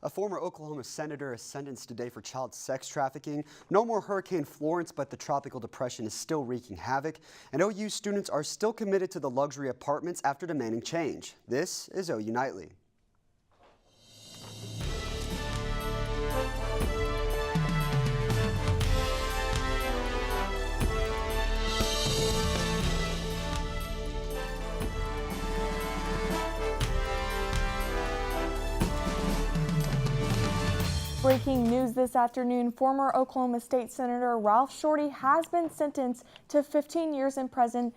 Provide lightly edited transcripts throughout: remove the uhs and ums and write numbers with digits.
A former Oklahoma senator is sentenced today for child sex trafficking. No more Hurricane Florence, but the tropical depression is still wreaking havoc. And OU students are still committed to the luxury apartments after demanding change. This is OU Nightly. Breaking news this afternoon, former Oklahoma State Senator Ralph Shorty has been sentenced to 15 years in prison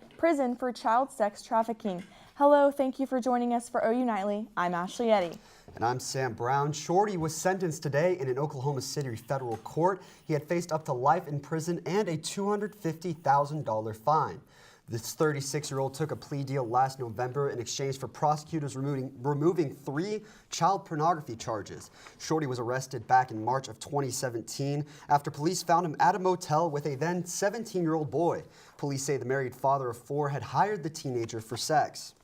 for child sex trafficking. Hello, thank you for joining us for OU Nightly. I'm Ashley Eddy. And I'm Sam Brown. Shorty was sentenced today in an Oklahoma City federal court. He had faced up to life in prison and a $250,000 fine. This 36-year-old took a plea deal last November in exchange for prosecutors removing 3 child pornography charges. Shorty was arrested back in March of 2017 after police found him at a motel with a then 17-year-old boy. Police say the married father of 4 had hired the teenager for sex.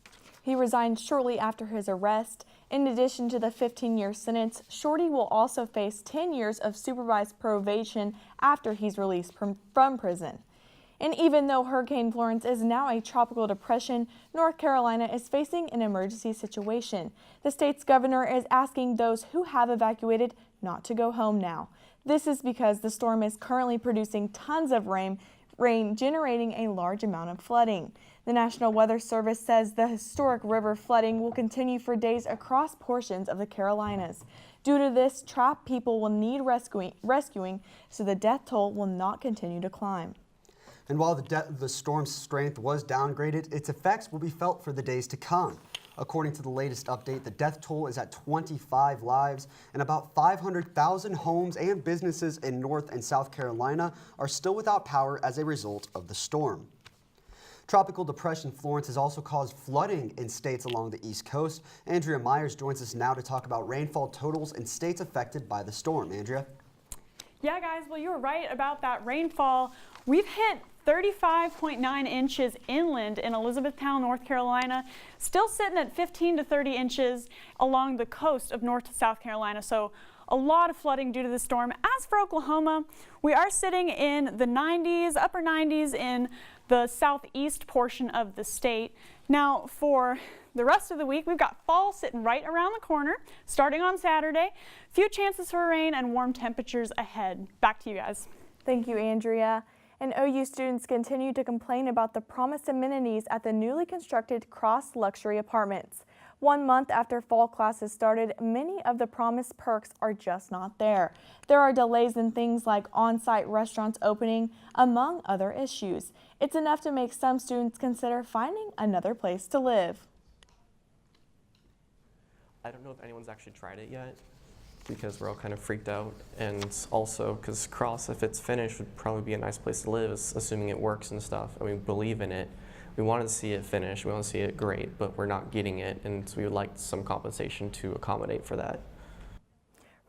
He resigned shortly after his arrest. In addition to the 15-year sentence, Shorty will also face 10 years of supervised probation after he's released from prison. And even though Hurricane Florence is now a tropical depression, North Carolina is facing an emergency situation. The state's governor is asking those who have evacuated not to go home now. This is because the storm is currently producing tons of rain generating a large amount of flooding. The National Weather Service says the historic river flooding will continue for days across portions of the Carolinas. Due to this, trapped people will need rescuing so the death toll will not continue to climb. And while the storm's strength was downgraded, its effects will be felt for the days to come. According to the latest update, the death toll is at 25 lives, and about 500,000 homes and businesses in North and South Carolina are still without power as a result of the storm. Tropical Depression Florence has also caused flooding in states along the East Coast. Andria Myers joins us now to talk about rainfall totals in states affected by the storm. Andria? Yeah, guys, well, you were right about that rainfall. We've hit 35.9 inches inland in Elizabethtown, North Carolina, still sitting at 15 to 30 inches along the coast of North to South Carolina. So a lot of flooding due to the storm. As for Oklahoma, we are sitting in the 90s, upper 90s in the southeast portion of the state. Now for the rest of the week, we've got fall sitting right around the corner, starting on Saturday. Few chances for rain and warm temperatures ahead. Back to you guys. Thank you, Andrea. And OU students continue to complain about the promised amenities at the newly constructed Cross Luxury Apartments. 1 month after fall classes started, many of the promised perks are just not there. There are delays in things like on-site restaurants opening, among other issues. It's enough to make some students consider finding another place to live. I don't know if anyone's actually tried it yet, because we're all kind of freaked out, and also because Cross, if it's finished, would probably be a nice place to live, assuming it works and stuff, and we believe in it. We want to see it finished, we want to see it great, but we're not getting it, and so we would like some compensation to accommodate for that.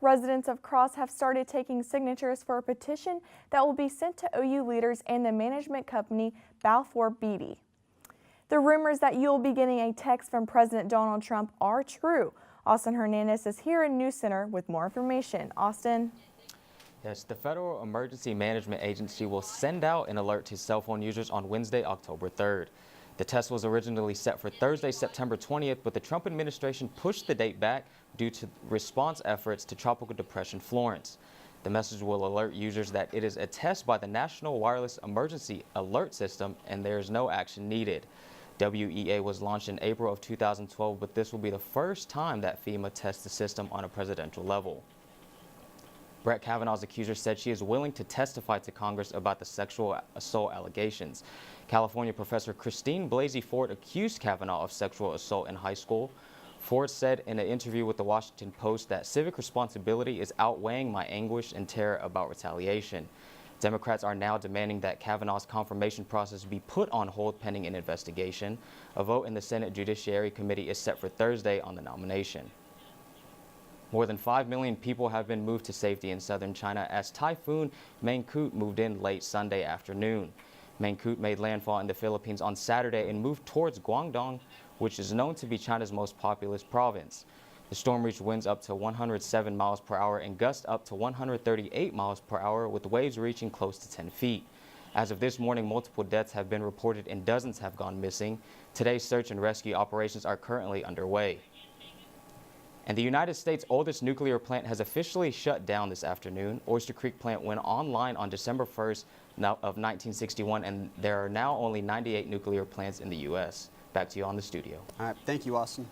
Residents of Cross have started taking signatures for a petition that will be sent to OU leaders and the management company Balfour Beatty. The rumors that you'll be getting a text from President Donald Trump are true. Austin Hernandez is here in News Center with more information. Austin? Yes, the Federal Emergency Management Agency will send out an alert to cell phone users on Wednesday, October 3rd. The test was originally set for Thursday, September 20th, but the Trump administration pushed the date back due to response efforts to Tropical Depression Florence. The message will alert users that it is a test by the National Wireless Emergency Alert System and there is no action needed. WEA was launched in April of 2012, but this will be the first time that FEMA tests the system on a presidential level. Brett Kavanaugh's accuser said she is willing to testify to Congress about the sexual assault allegations. California professor Christine Blasey Ford accused Kavanaugh of sexual assault in high school. Ford said in an interview with the Washington Post that civic responsibility is outweighing my anguish and terror about retaliation. Democrats are now demanding that Kavanaugh's confirmation process be put on hold pending an investigation. A vote in the Senate Judiciary Committee is set for Thursday on the nomination. More than 5 million people have been moved to safety in southern China as Typhoon Mangkhut moved in late Sunday afternoon. Mangkhut made landfall in the Philippines on Saturday and moved towards Guangdong, which is known to be China's most populous province. The storm reached winds up to 107 miles per hour and gusts up to 138 miles per hour, with waves reaching close to 10 feet. As of this morning, multiple deaths have been reported and dozens have gone missing. Today's search and rescue operations are currently underway. And the United States' oldest nuclear plant has officially shut down this afternoon. Oyster Creek plant went online on December 1st of 1961, and there are now only 98 nuclear plants in the U.S. Back to you on the studio. All right, thank you, Austin.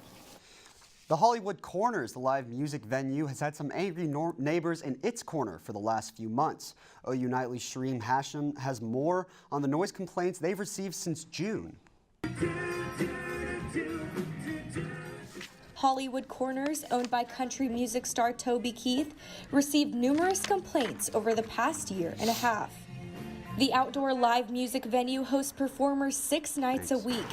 The Hollywood Corners, the live music venue, has had some angry neighbors in its corner for the last few months. OU Nightly's Shereen Hashem has more on the noise complaints they've received since June. Hollywood Corners, owned by country music star Toby Keith, received numerous complaints over the past year and a half. The outdoor live music venue hosts performers 6 nights a week,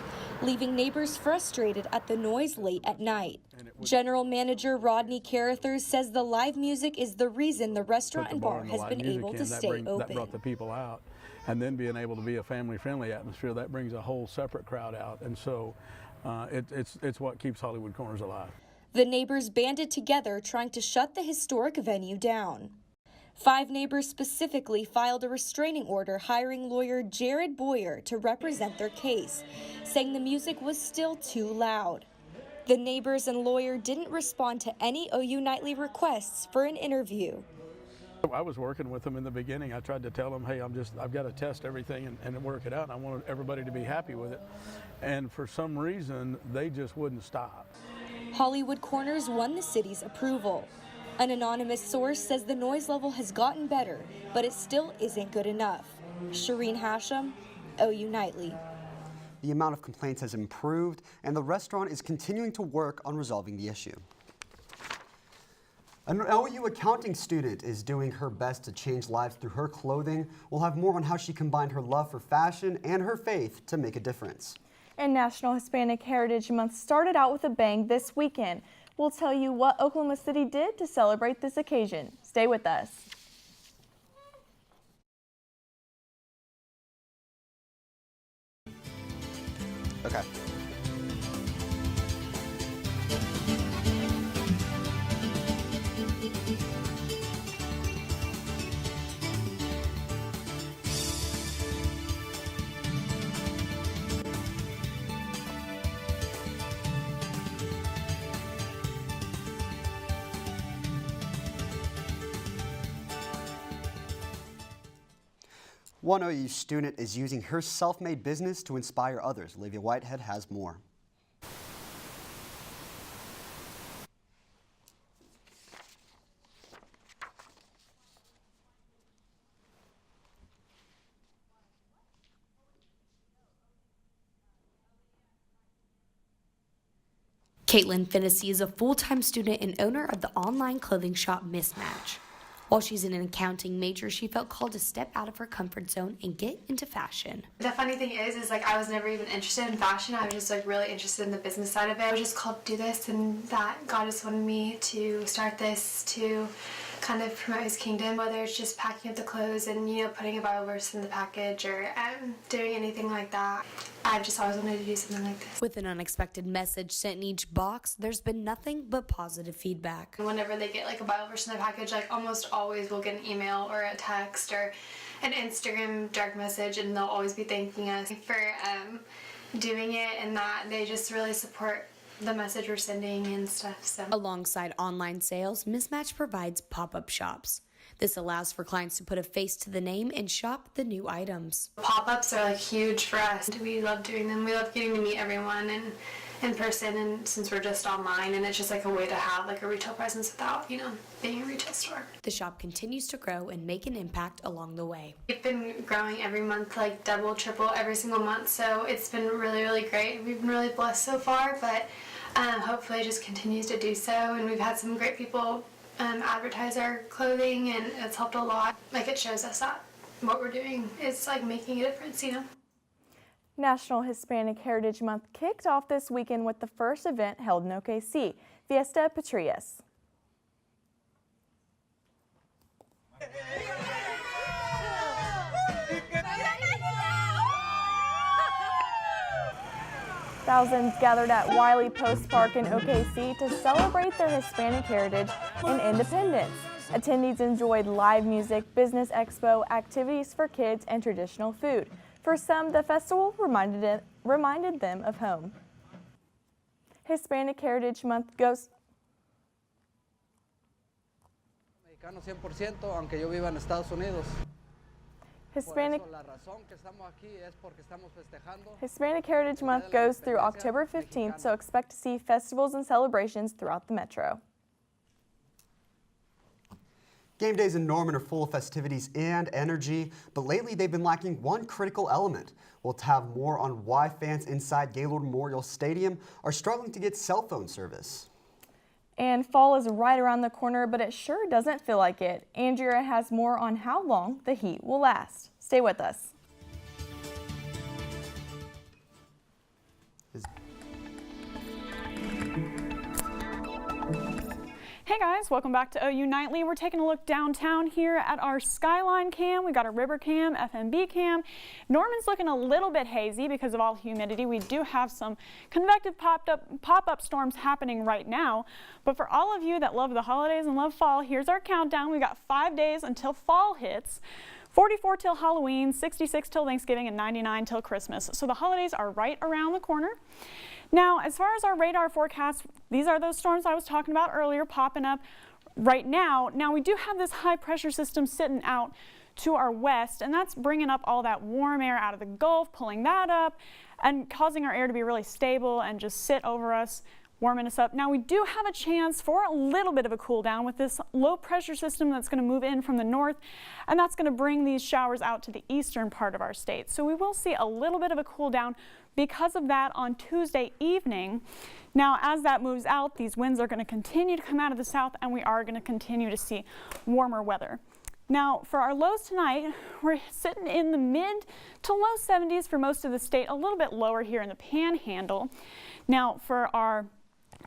leaving neighbors frustrated at the noise late at night. General Manager Rodney Carruthers says the live music is the reason the restaurant and bar has been able to stay open. That brought the people out, and then being able to be a family-friendly atmosphere, that brings a whole separate crowd out, and so it's what keeps Hollywood Corners alive. The neighbors banded together trying to shut the historic venue down. 5 neighbors specifically filed a restraining order hiring lawyer Jared Boyer to represent their case, saying the music was still too loud. The neighbors and lawyer didn't respond to any OU Nightly requests for an interview. I was working with them in the beginning. I tried to tell them, hey, I've got to test everything and work it out. And I wanted everybody to be happy with it. And for some reason, they just wouldn't stop. Hollywood Corners won the city's approval. An anonymous source says the noise level has gotten better, but it still isn't good enough. Shereen Hashem, OU Nightly. The amount of complaints has improved, and the restaurant is continuing to work on resolving the issue. An OU accounting student is doing her best to change lives through her clothing. We'll have more on how she combined her love for fashion and her faith to make a difference. And National Hispanic Heritage Month started out with a bang this weekend. We'll tell you what Oklahoma City did to celebrate this occasion. Stay with us. Okay. One OU student is using her self-made business to inspire others. Olivia Whitehead has more. Caitlin Finnessy is a full-time student and owner of the online clothing shop Mismatch. While she's in an accounting major, she felt called to step out of her comfort zone and get into fashion. The funny thing is like I was never even interested in fashion. I was just like really interested in the business side of it. I was just called to do this, and that God just wanted me to start this to kind of promote His kingdom, whether it's just packing up the clothes and, you know, putting a Bible verse in the package or doing anything like that. I've just always wanted to do something like this. With an unexpected message sent in each box, there's been nothing but positive feedback. Whenever they get like a Bible verse in their package, like almost always we'll get an email or a text or an Instagram direct message, and they'll always be thanking us for doing it, and that they just really support the message we're sending and stuff. So Alongside online sales, Mismatch provides pop-up shops. This allows for clients to put a face to the name and shop the new items. Pop-ups are like huge for us. We love doing them. We love getting to meet everyone and in person, and since we're just online, and it's just like a way to have like a retail presence without, you know, being a retail store. The shop continues to grow and make an impact along the way. We've been growing every month, like double, triple every single month, so it's been really, really great. We've been really blessed so far, but hopefully it just continues to do so, and we've had some great people advertise our clothing, and it's helped a lot. Like, it shows us that what we're doing is like making a difference, you know. National Hispanic Heritage Month kicked off this weekend with the first event held in OKC, Fiesta Patrias. Thousands gathered at Wiley Post Park in OKC to celebrate their Hispanic heritage and independence. Attendees enjoyed live music, business expo, activities for kids, and traditional food. For some, the festival reminded them of home. Hispanic Heritage Month goes... Mexicano 100%, aunque yo viva en Estados Unidos. Hispanic Heritage Month goes through October 15th, so expect to see festivals and celebrations throughout the metro. Game days in Norman are full of festivities and energy, but lately they've been lacking one critical element. We'll have more on why fans inside Gaylord Memorial Stadium are struggling to get cell phone service. And fall is right around the corner, but it sure doesn't feel like it. Andria has more on how long the heat will last. Stay with us. Hey guys, welcome back to OU Nightly. We're taking a look downtown here at our Skyline cam. We got a river cam, FMB cam. Norman's looking a little bit hazy because of all humidity. We do have some convective pop-up storms happening right now. But for all of you that love the holidays and love fall, here's our countdown. We got 5 days until fall hits. 44 till Halloween, 66 till Thanksgiving, and 99 till Christmas. So the holidays are right around the corner. Now, as far as our radar forecast, these are those storms I was talking about earlier popping up right now. Now, we do have this high pressure system sitting out to our west, and that's bringing up all that warm air out of the Gulf, pulling that up, and causing our air to be really stable and just sit over us, warming us up. Now, we do have a chance for a little bit of a cool down with this low pressure system that's going to move in from the north, and that's going to bring these showers out to the eastern part of our state. So we will see a little bit of a cool down because of that on Tuesday evening. Now, as that moves out, these winds are going to continue to come out of the south, and we are going to continue to see warmer weather. Now, for our lows tonight, we're sitting in the mid to low 70s for most of the state, a little bit lower here in the Panhandle. Now, for our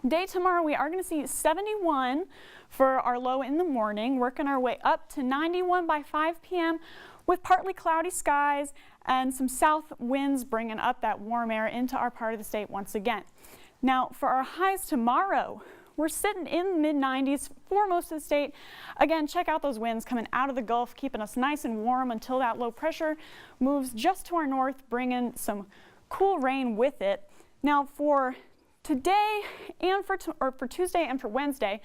day tomorrow, we are going to see 71 for our low in the morning, working our way up to 91 by 5 p.m. with partly cloudy skies and some south winds bringing up that warm air into our part of the state once again. Now, for our highs tomorrow, we're sitting in the mid-90s for most of the state. Again, check out those winds coming out of the Gulf, keeping us nice and warm until that low pressure moves just to our north, bringing some cool rain with it. Now, for today and for Tuesday and for Wednesday,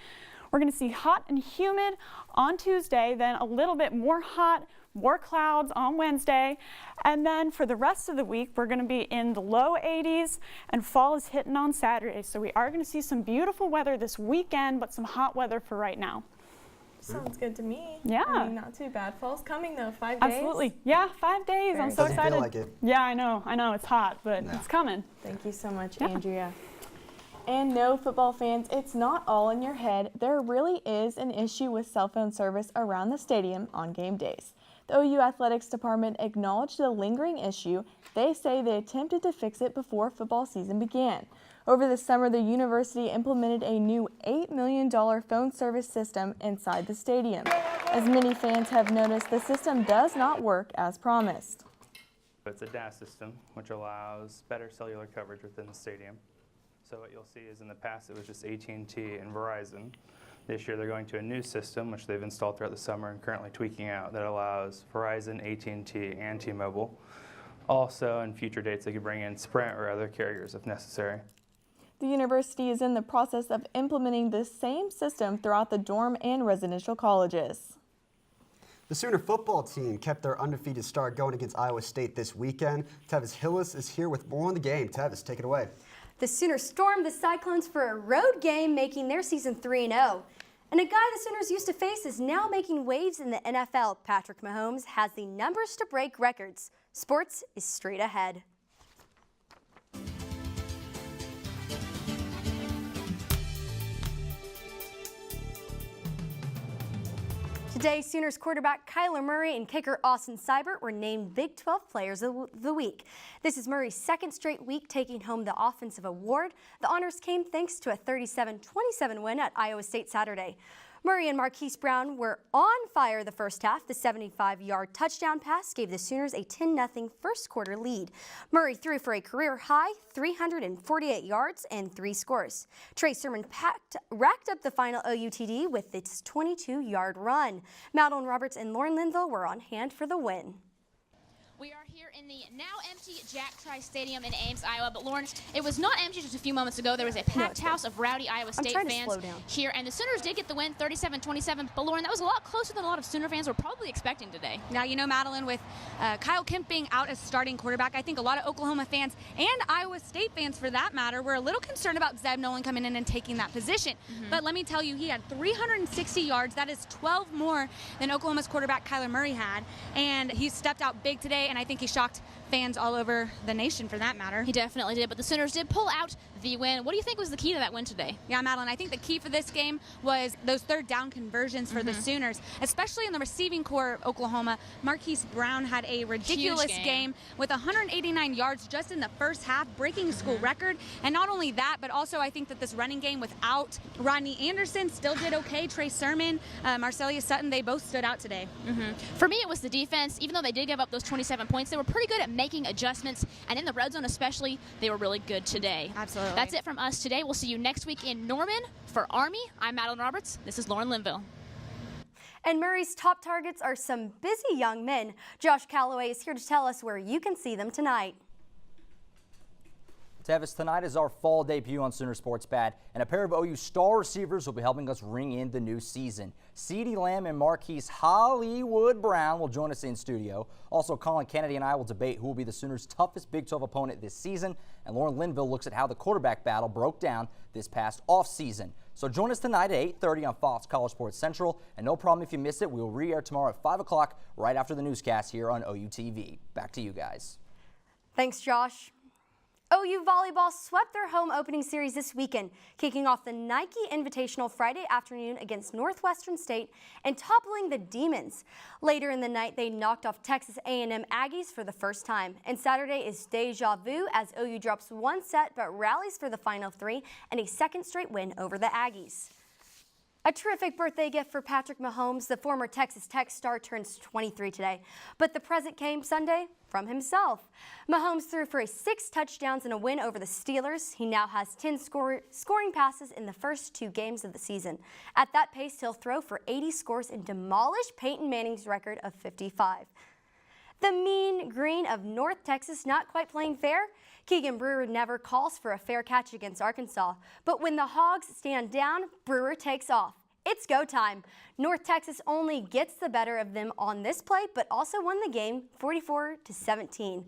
we're going to see hot and humid on Tuesday, then a little bit more hot, more clouds on Wednesday, and then for the rest of the week we're going to be in the low 80s, and fall is hitting on Saturday. So we are going to see some beautiful weather this weekend, but some hot weather for right now. Sounds good to me. Yeah. I mean, not too bad. Fall's coming though, 5 days. Absolutely. Yeah, 5 days. I'm so excited. Feel like it. Yeah, I know. It's hot, but it's coming. Thank you so much, Andria. And no, football fans, it's not all in your head. There really is an issue with cell phone service around the stadium on game days. The OU Athletics Department acknowledged the lingering issue. They say they attempted to fix it before football season began. Over the summer, the university implemented a new $8 million phone service system inside the stadium. As many fans have noticed, the system does not work as promised. It's a DAS system, which allows better cellular coverage within the stadium. So what you'll see is in the past it was just AT&T and Verizon. This year they're going to a new system, which they've installed throughout the summer and currently tweaking out, that allows Verizon, AT&T, and T-Mobile. Also, in future dates, they could bring in Sprint or other carriers if necessary. The university is in the process of implementing this same system throughout the dorm and residential colleges. The Sooner football team kept their undefeated start going against Iowa State this weekend. Tevis Hillis is here with more on the game. Tevis, take it away. The Sooners stormed the Cyclones for a road game, making their season 3-0. And a guy the Sooners used to face is now making waves in the NFL. Patrick Mahomes has the numbers to break records. Sports is straight ahead. Today, Sooners quarterback Kyler Murray and kicker Austin Seibert were named Big 12 Players of the Week. This is Murray's second straight week taking home the offensive award. The honors came thanks to a 37-27 win at Iowa State Saturday. Murray and Marquise Brown were on fire the first half. The 75-yard touchdown pass gave the Sooners a 10-0 first quarter lead. Murray threw for a career-high 348 yards and 3 scores. Trey Sermon racked up the final OUTD with its 22-yard run. Madeline Roberts and Linville were on hand for the win. We are here in the now empty Jack Trice Stadium in Ames, Iowa. But Lauren, it was not empty just a few moments ago. There was a packed house of rowdy Iowa State fans here, and the Sooners did get the win, 37-27. But Lauren, that was a lot closer than a lot of Sooner fans were probably expecting today. Now, you know, Madeline, with Kyle Kemp being out as starting quarterback, I think a lot of Oklahoma fans and Iowa State fans, for that matter, were a little concerned about Zeb Nolan coming in and taking that position. But let me tell you, he had 360 yards. That is 12 more than Oklahoma's quarterback Kyler Murray had, and he stepped out big today. And I think he shocked fans all over the nation, for that matter. He definitely did, but the Sooners did pull out the win. What do you think was the key to that win today? Yeah, Madeline, I think the key for this game was those third down conversions for the Sooners, especially in the receiving core of Oklahoma. Marquise Brown had a ridiculous game with 189 yards just in the first half, breaking a school record. And not only that, but also I think that this running game without Rodney Anderson still did okay. Trey Sermon, Marcellus Sutton, they both stood out today. For me, it was the defense. Even though they did give up those 27 points, they were pretty good at making adjustments, and in the red zone especially, they were really good today. Absolutely. That's it from us today. We'll see you next week in Norman. For Army, I'm Madeline Roberts. This is Lauren Linville. And Murray's top targets are some busy young men. Josh Calloway is here to tell us where you can see them tonight. Tevis, tonight is our fall debut on Sooner Sports Pad, and a pair of OU star receivers will be helping us ring in the new season. CeeDee Lamb and Marquise Hollywood Brown will join us in studio. Also, Colin Kennedy and I will debate who will be the Sooners' toughest Big 12 opponent this season, and Lauren Linville looks at how the quarterback battle broke down this past offseason. So join us tonight at 8:30 on Fox College Sports Central, and no problem if you miss it. We will re-air tomorrow at 5 o'clock right after the newscast here on OU TV. Back to you guys. Thanks, Josh. OU volleyball swept their home opening series this weekend, kicking off the Nike Invitational Friday afternoon against Northwestern State and toppling the Demons. Later in the night, they knocked off Texas A&M Aggies for the first time. And Saturday is deja vu as OU drops one set but rallies for the final 3 and a second straight win over the Aggies. A terrific birthday gift for Patrick Mahomes. The former Texas Tech star turns 23 today, but the present came Sunday from himself. Mahomes threw for 6 touchdowns and a win over the Steelers. He now has 10 scoring passes in the first 2 games of the season. At that pace, he'll throw for 80 scores and demolish Peyton Manning's record of 55. The Mean Green of North Texas not quite playing fair. Keegan Brewer never calls for a fair catch against Arkansas, but when the Hogs stand down, Brewer takes off. It's go time. North Texas only gets the better of them on this play, but also won the game 44-17.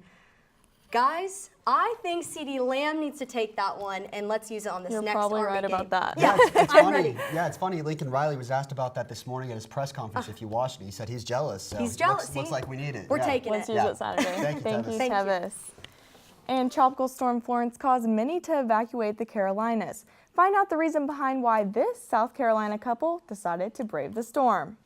Guys, I think CeeDee Lamb needs to take that one, and let's use it on this You're next probably Army right game. about that. Yeah, it's funny. Yeah, it's funny. Lincoln Riley was asked about that this morning at his press conference. If you watched it, he said he's jealous. So He's jealous. Looks like we need it. We're taking Let's it. use it Saturday. Thank you, Tevis. Tevis. And Tropical Storm Florence caused many to evacuate the Carolinas. Find out the reason behind why this South Carolina couple decided to brave the storm.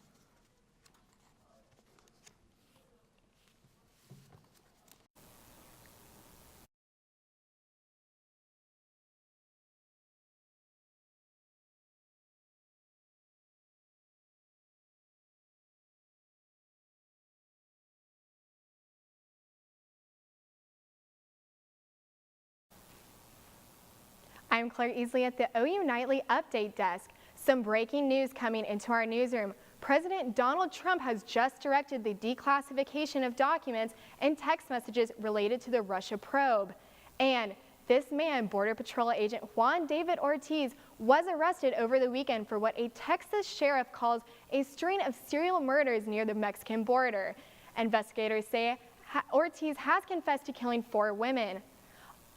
I'm Claire Easley at the OU Nightly Update Desk. Some breaking news coming into our newsroom. President Donald Trump has just directed the declassification of documents and text messages related to the Russia probe. And this man, Border Patrol agent Juan David Ortiz, was arrested over the weekend for what a Texas sheriff calls a string of serial murders near the Mexican border. Investigators say Ortiz has confessed to killing 4 women.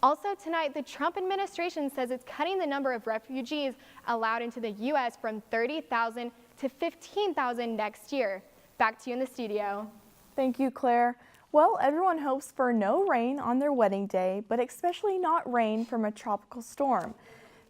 Also tonight, the Trump administration says it's cutting the number of refugees allowed into the U.S. from 30,000 to 15,000 next year. Back to you in the studio. Thank you, Claire. Well, everyone hopes for no rain on their wedding day, but especially not rain from a tropical storm.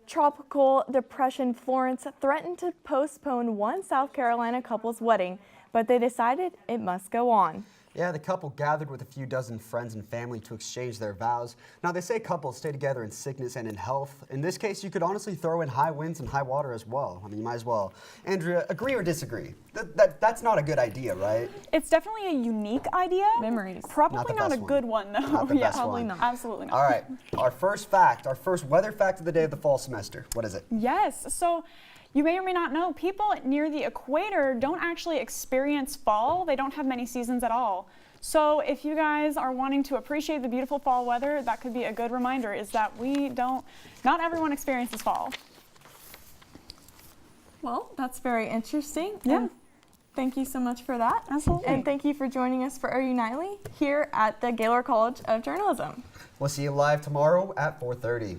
Tropical Depression Florence threatened to postpone one South Carolina couple's wedding, but they decided it must go on. Yeah, the couple gathered with a few dozen friends and family to exchange their vows. Now, they say couples stay together in sickness and in health. In this case, you could honestly throw in high winds and high water as well. I mean, you might as well. Andrea, agree or disagree? That's not a good idea, right? It's definitely a unique idea. Memories. Probably not a good one, though. Not the best probably one. not. Absolutely not. All right, our first weather fact of the day of the fall semester. What is it? Yes, so you may or may not know, people near the equator don't actually experience fall. They don't have many seasons at all. So if you guys are wanting to appreciate the beautiful fall weather, that could be a good reminder, is that not everyone experiences fall. Well, that's very interesting. Yeah. And thank you so much for that. Absolutely. And thank you for joining us for OU Nightly here at the Gaylord College of Journalism. We'll see you live tomorrow at 4:30.